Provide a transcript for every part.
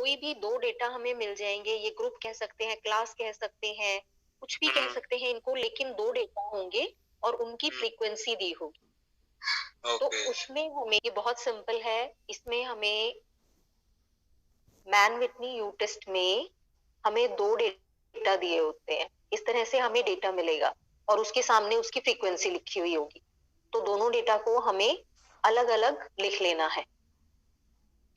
कोई भी दो डेटा हमें मिल जाएंगे, ये ग्रुप कह सकते हैं, क्लास कह सकते हैं, कुछ भी कह सकते हैं इनको, लेकिन दो डेटा होंगे और उनकी फ्रीक्वेंसी दी होगी। तो उसमें हमें, ये बहुत सिंपल है, इसमें हमें मैन विटनी यू टेस्ट में हमें दो डेटा दिए होते हैं, इस तरह से हमें डेटा मिलेगा और उसके सामने उसकी फ्रीक्वेंसी लिखी हुई होगी। तो दोनों डेटा को हमें अलग अलग लिख लेना है,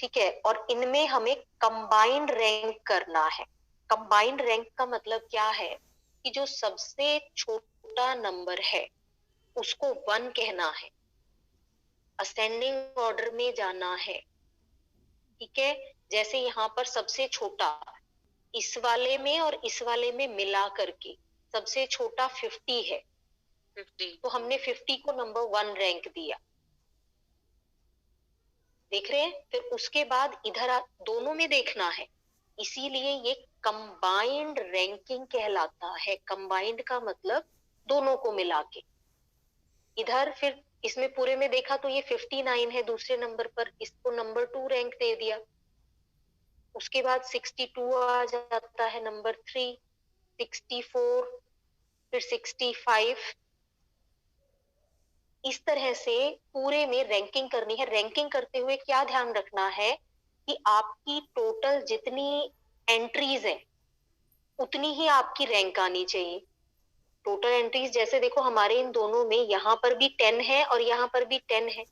ठीक है। और इनमें हमें कंबाइंड रैंक करना है। कंबाइंड रैंक का मतलब क्या है कि जो सबसे छोटा नंबर है उसको 1 कहना है, असेंडिंग ऑर्डर में जाना है, ठीक है। जैसे यहाँ पर सबसे छोटा इस वाले में और इस वाले में मिला करके सबसे छोटा 50 है, 50, तो हमने 50 को नंबर 1 रैंक दिया, देख रहे हैं। फिर उसके बाद इधर दोनों में देखना है, इसीलिए ये कंबाइंड रैंकिंग कहलाता है। कंबाइंड का मतलब दोनों को मिला के। इधर फिर इसमें पूरे में देखा तो ये 59 है दूसरे नंबर पर, इसको नंबर 2 रैंक दे दिया। उसके बाद 62 आ जाता है नंबर 3, 64, फिर 65। इस तरह से पूरे में रैंकिंग करनी है। रैंकिंग करते हुए क्या ध्यान रखना है कि आपकी टोटल जितनी एंट्रीज है उतनी ही आपकी रैंक आनी चाहिए। टोटल एंट्रीज जैसे देखो हमारे इन दोनों में यहाँ पर भी 10 है और यहाँ पर भी 10 है,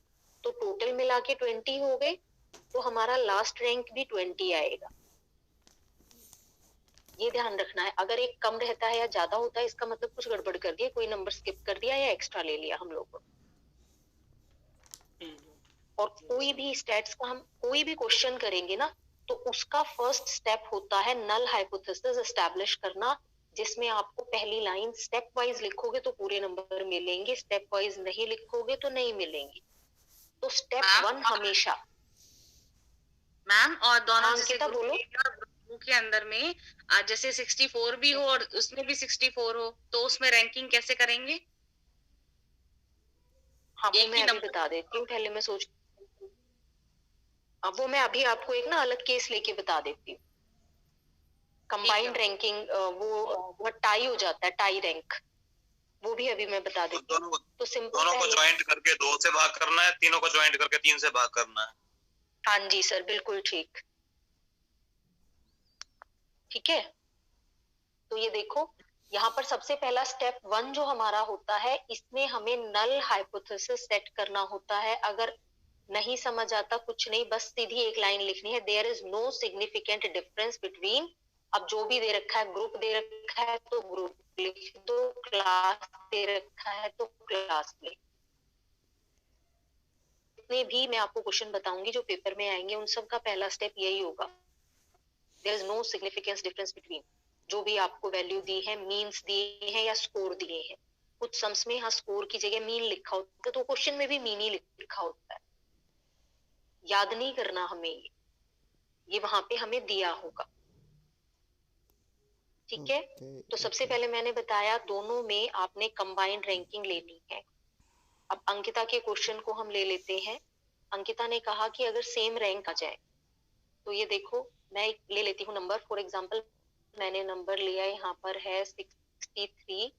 तो टोटल मिला के 20 हो गए, तो हमारा लास्ट रैंक भी 20 आएगा। ये ध्यान रखना है। अगर एक कम रहता है या ज्यादा होता है इसका मतलब कुछ गड़बड़ कर दिया, कोई नंबर स्किप कर दिया या एक्स्ट्रा ले लिया हम लोगों ने। और कोई भी स्टैट्स का हम कोई भी क्वेश्चन करेंगे ना, तो उसका फर्स्ट स्टेप होता है नल हाइपोथेसिस एस्टैब्लिश करना, जिसमें आपको पहली लाइन स्टेप वाइज लिखोगे तो पूरे नंबर मिलेंगे, स्टेप वाइज नहीं लिखोगे तो नहीं मिलेंगे। तो स्टेप 1 हमेशा। मैम और दोनों अंकिता बोलो। ग्रुप के अंदर में जैसे 64 भी हो और उसमें भी 64 हो, तो उसमें रैंकिंग कैसे करेंगे? हाँ वो मैं अभी बता देती हूँ, पहले मैं सोच, अब वो मैं अभी आपको एक ना अलग केस लेके बता देती हूँ। कंबाइंड रैंकिंग वो टाई हो जाता है, टाई रैंक, वो भी अभी मैं बता देती हूँ। तो सिंपल दोनों को ज्वाइंट करके 2 से भाग करना है, तीनों को ज्वाइंट करके 3 से भाग करना है। हाँ जी सर, बिल्कुल ठीक, ठीक है। तो ये देखो यहाँ पर सबसे पहला स्टेप 1 जो हमारा होता है, इसमें हमें नल हाइपोथेसिस सेट करना होता है। अगर नहीं समझ आता कुछ नहीं, बस सीधी एक लाइन लिखनी है, there is no significant difference between, अब जो भी दे रखा है, ग्रुप दे रखा है तो ग्रुप लिख दो, क्लास दे रखा है तो क्लास में। जितने भी मैं आपको क्वेश्चन बताऊंगी जो पेपर में आएंगे उन सब का पहला स्टेप यही होगा, there is no significance difference between, जो भी आपको वैल्यू दी है, मीन्स दिए हैं या स्कोर दिए हैं। कुछ सम्स में यहाँ स्कोर की जगह मीन लिखा होता है, तो क्वेश्चन में भी मीन ही लिखा होता है, याद नहीं करना हमें, ये वहां पे हमें दिया होगा, ठीक है। तो सबसे पहले मैंने बताया दोनों में आपने कंबाइंड रैंकिंग लेनी है। अब अंकिता के क्वेश्चन को हम ले लेते हैं। अंकिता ने कहा कि अगर सेम रैंक आ जाए, तो ये देखो मैं ले लेती हूँ नंबर, फॉर एग्जांपल मैंने नंबर लिया यहाँ पर है 63,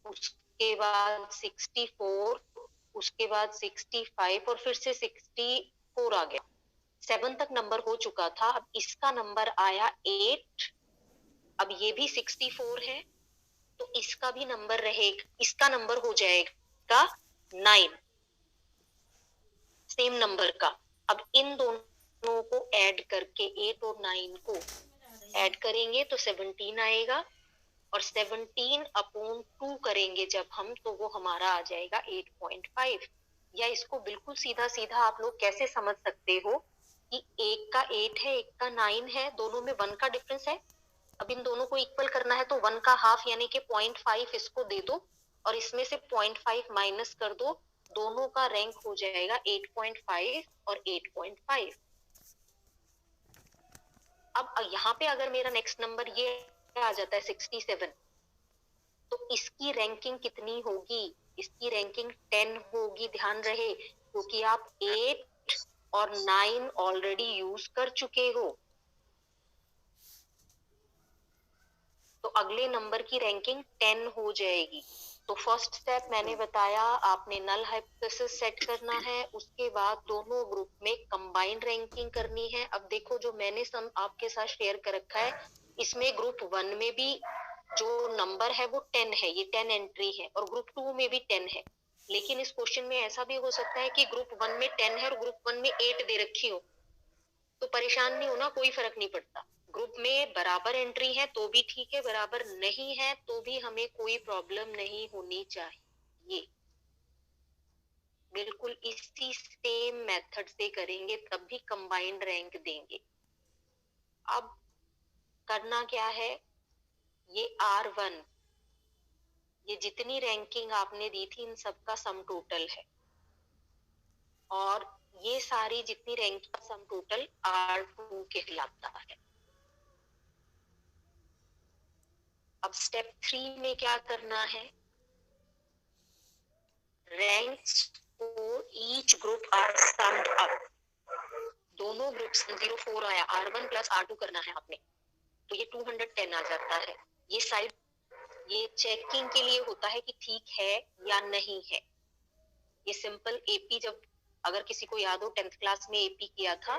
उसके बाद 64, उसके बाद 65 और फिर से 64 आ गया, 7 तक नंबर हो चुका था। अब इसका नंबर आया 8, अब ये भी 64 है तो इसका भी नंबर रहेगा, इसका नंबर हो जाएगा 9, सेम नंबर का। अब इन दोनों को ऐड करके 8 और 9 को ऐड करेंगे तो 17 आएगा, और 17 अपॉन 2 करेंगे जब हम, तो वो हमारा आ जाएगा 8.5। या इसको बिल्कुल सीधा सीधा आप लोग कैसे समझ सकते हो कि एक का 8 है, एक का 9 है, दोनों में 1 का डिफरेंस है। अब इन दोनों को इक्वल करना है तो 1 का हाफ यानी कि 0.5 इसको दे दो और इसमें से 0.5 माइनस कर दो, दोनों का रैंक हो जाएगा 8.5 और 8.5। अब यहाँ पे अगर मेरा नेक्स्ट नंबर ये आ जाता है 67, तो इसकी रैंकिंग कितनी होगी? इसकी रैंकिंग 10 होगी, ध्यान रहे, क्योंकि आप 8 और 9 ऑलरेडी यूज कर चुके हो, तो अगले नंबर की रैंकिंग 10 हो जाएगी। तो फर्स्ट स्टेप मैंने बताया, आपने नल हाइपोथेसिस सेट करना है, उसके बाद दोनों ग्रुप में कंबाइंड रैंकिंग करनी है। अब देखो जो मैंने सम आपके साथ शेयर कर रखा है, इसमें ग्रुप 1 में भी जो नंबर है वो 10 है, ये 10 एंट्री है, और ग्रुप 2 में भी 10 है। लेकिन इस क्वेश्चन में ऐसा भी हो सकता है कि ग्रुप 1 में 10 है और ग्रुप 1 में 8 दे रखी हो, तो परेशान नहीं होना, कोई फर्क नहीं पड़ता। ग्रुप में बराबर एंट्री है तो भी ठीक है, बराबर नहीं है तो भी हमें कोई प्रॉब्लम नहीं होनी चाहिए। बिल्कुल इसी सेम मेथड से करेंगे तब भी कंबाइंड रैंक देंगे। अब करना क्या है, ये R1, ये जितनी रैंकिंग आपने दी थी इन सबका सम टोटल है, और ये सारी जितनी रैंकिंग का सम टोटल R2 कहलाता है। अब स्टेप 3 में क्या करना है, ranks for each group are summed up. दोनों ग्रुप्स 04 आया, R1 प्लस R2 करना है आपने, तो ये 210 आ जाता है। ये साइड ये चेकिंग के लिए होता है कि ठीक है या नहीं है। ये सिंपल एपी, जब अगर किसी को याद हो 10th क्लास में एपी किया था,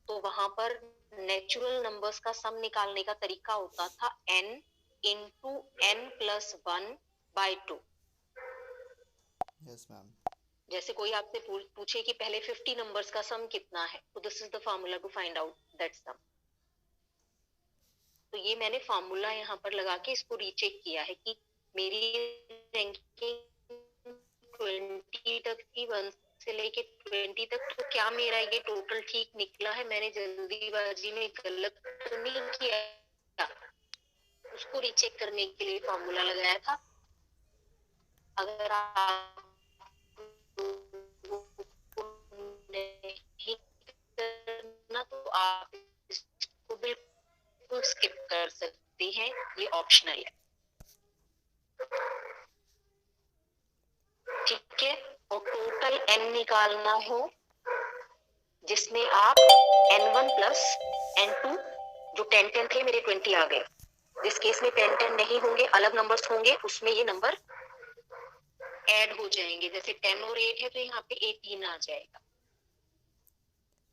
तो वहां पर नेचुरल नंबर्स का सम निकालने का तरीका होता था n into n plus 1/2। Yes ma'am. जैसे कोई आपसे पूछे कि पहले 50 नंबर्स का सम कितना है, तो this is the formula to find out that sum. तो ये मैंने फार्मूला यहाँ पर लगा के इसको रीचेक किया है कि मेरी रैंकिंग 20 तक थी, 1 से लेके 20 तक, तो क्या मेरा ये टोटल ठीक निकला है, मैंने जल्दीबाजी में गलत तो नहीं किया, उसको रीचेक करने के लिए फार्मूला लगाया था। अगर आप नहीं करना तो आप इसको बिल्कुल स्किप कर सकते हैं, ये ऑप्शनल है, ठीक है। और टोटल n निकालना हो, जिसमें आप n1 प्लस n2, जो 10 थे मेरे 20 आ गए। जिस केस में 10 नहीं होंगे, अलग नंबर्स होंगे, उसमें ये नंबर ऐड हो जाएंगे। जैसे 10 और 8 है तो यहाँ पे 18 आ जाएगा।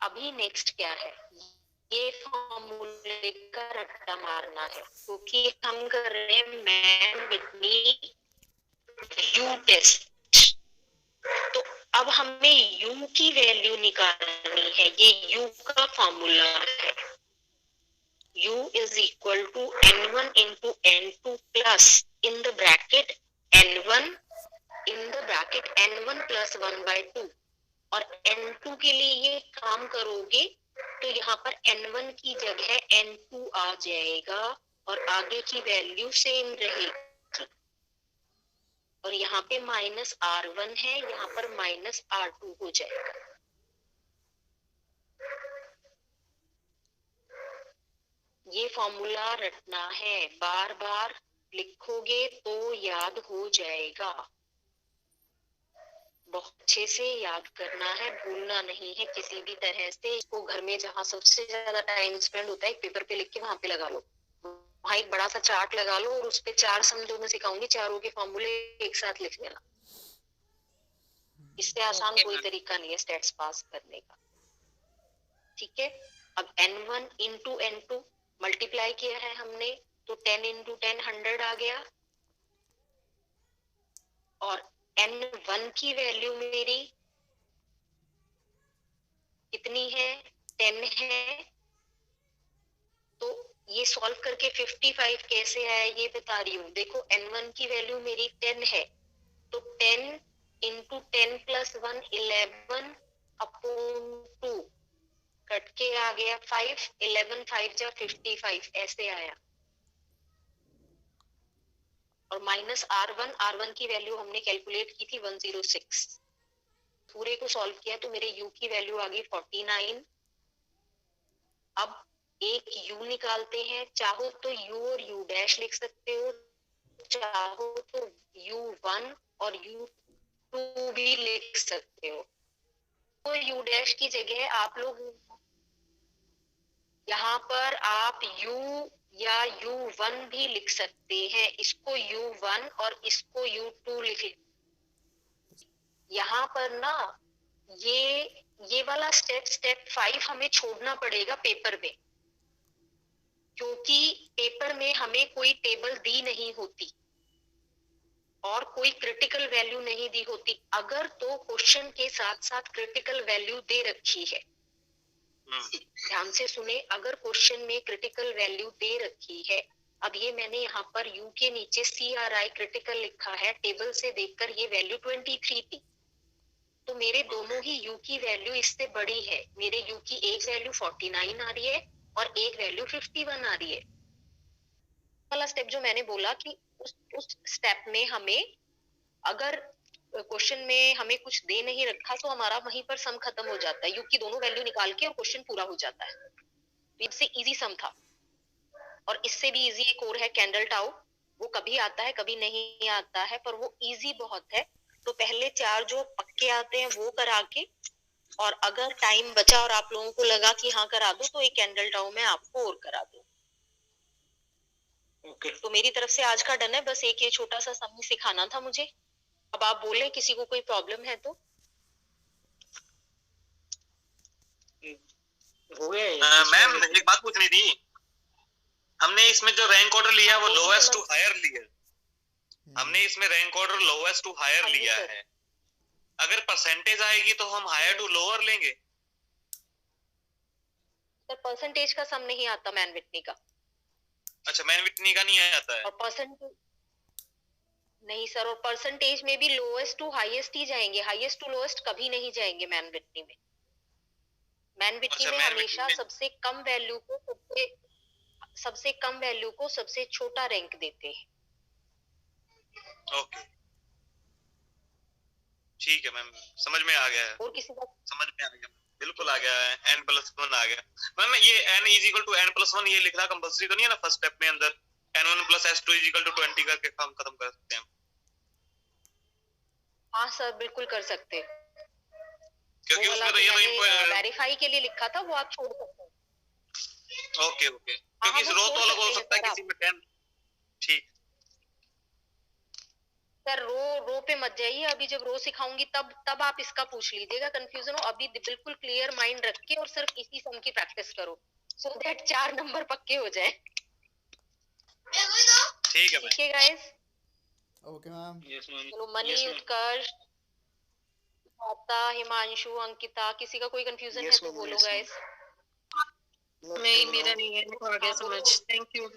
अभी नेक्स्ट क्या है, ये फॉर्मूले का रट्टा मारना है, क्योंकि हम कर रहे हैं मैन विटनी यू टेस्ट। तो अब हमें u की वैल्यू निकालनी है, ये u का फॉर्मूला है, u is equal to n1 into n2 plus in the bracket n1 plus 1/2। और n2 के लिए ये काम करोगे तो यहाँ पर n1 की जगह n2 आ जाएगा और आगे की वैल्यू सेम रहेगी, और यहाँ पे माइनस R1 है, यहाँ पर माइनस R2 हो जाएगा। ये फॉर्मूला रटना है, बार बार लिखोगे तो याद हो जाएगा, बहुत अच्छे से याद करना है, भूलना नहीं है किसी भी तरह से। इसको घर में जहाँ सबसे ज्यादा टाइम स्पेंड होता है, एक पेपर पे लिख के वहां पे लगा लो, वहां एक बड़ा सा चार्ट लगा लो और उस पे 4 सम जो मैं सिखाऊंगी, चारों के फॉर्मूले एक साथ लिख लेना। इससे आसान कोई तरीका नहीं है स्टेट्स पास करने का, ठीक है। अब n1 इंटू n2 मल्टीप्लाई किया है हमने, तो 10 इंटू 10 100 आ गया, और n1 की वैल्यू मेरी कितनी है, 10 है। तो ये सॉल्व करके 55 कैसे आया ये बता रही हूँ। देखो n1 की वैल्यू मेरी 10 है, तो 10 इंटू 10 प्लस 1 11 अपॉन 2 कट के आ गया 5, 11 5 जा 55 ऐसे आया। और माइनस R1 की वैल्यू हमने कैलकुलेट की थी 106। पूरे को सॉल्व किया तो मेरे u की वैल्यू आ गई 49। अब एक u निकालते हैं, चाहो तो u और u डैश लिख सकते हो, चाहो तो u1 और u2 भी लिख सकते हो। तो u डैश की जगह आप लोग यहाँ पर आप u या u1 भी लिख सकते हैं, इसको u1 और इसको u2 लिखे। यहाँ पर ना ये वाला स्टेप 5 हमें छोड़ना पड़ेगा पेपर में, क्योंकि पेपर में हमें कोई टेबल दी नहीं होती और कोई क्रिटिकल वैल्यू नहीं दी होती। अगर तो क्वेश्चन के साथ साथ क्रिटिकल वैल्यू दे रखी है, ध्यान से सुने, अगर क्वेश्चन में क्रिटिकल वैल्यू दे रखी है, अब ये मैंने यहाँ पर U के नीचे CRI क्रिटिकल लिखा है, टेबल से देखकर ये वैल्यू 23 थी, तो मेरे दोनों ही U की वैल्यू इससे बड़ी है। मेरे U की एक वैल्यू 49 आ रही है और एक वैल्यू 51 आ रही है। वाला स्टेप जो मैंने बोला कि उस स्टेप में हमें अगर क्वेश्चन में हमें कुछ दे नहीं रखा तो हमारा वहीं पर सम खत्म हो जाता है, U की दोनों वैल्यू निकाल के और क्वेश्चन पूरा हो जाता है। इससे इजी सम था। और इससे भी इजी एक और है कैंडल टाउ, वो कभी आता है कभी नहीं आता है, पर वो इजी बहुत है। तो पहले 4 जो पक्के आते हैं वो करा के, और अगर टाइम बचा और आप लोगों को लगा कि हाँ करा दो, तो एक कैंडल टाउ में आपको और करा दो। तो मेरी तरफ से आज का डन है, बस एक ये छोटा सा सम ही सिखाना था मुझे। अब आप बोले किसी को कोई प्रॉब्लम है तो। हो गया। मैम एक बात पूछनी थी, हमने इसमें जो रैंक ऑर्डर लिया वो लोएस्ट टू हायर लिया, हमने इसमें rank order lowest to higher लिया है, अगर परसेंटेज आएगी तो हम हायर टू लोअर लेंगे? सर परसेंटेज का सम नहीं आता मैन विटनी का। अच्छा, मैन विटनी का नहीं आता है? और परसेंटेज नहीं सर, और परसेंटेज में भी लोएस्ट टू हाईएस्ट ही जाएंगे, हाईएस्ट टू लोएस्ट कभी नहीं जाएंगे मैन विटनी में। मैन विटनी में हमेशा सबसे कम वैल्यू को सबसे छोटा रैंक देते हैं। ओके ठीक है मैम, समझ में आ गया है। और किसी का समझ में आ गया, बिल्कुल आ गया है। n+1 आ गया मैम। ये n = n+1 ये लिखना कंपल्सरी तो नहीं है ना फर्स्ट स्टेप में अंदर? n1 + s2 = 20 करके काम खत्म कर सकते हैं? हाँ सर बिल्कुल कर सकते हैं, क्योंकि उसमें तो ये तो वेरीफाई के लिए लिखा था, वो आप छोड़ सकते हैं। ओके क्योंकि रो तो अलग हो सकता है किसी में 10। ठीक सर रो पे मत जाइए, अभी जब रो सिखाऊंगी तब आप इसका पूछ लीजिएगा, कंफ्यूजन हो। अभी बिल्कुल क्लियर माइंड रख के और सिर्फ इसी सम की प्रैक्टिस करो, सो दैट 4 नंबर पक्के हो जाए। ठीक है guys. Okay ma'am. Yes ma'am. चलो मनी, उत्कर्ष, हिमांशु, अंकिता, किसी का कोई कंफ्यूजन है तो बोलो गाइस। नहीं, मेरा नहीं है, हो गया समझ। Thank you.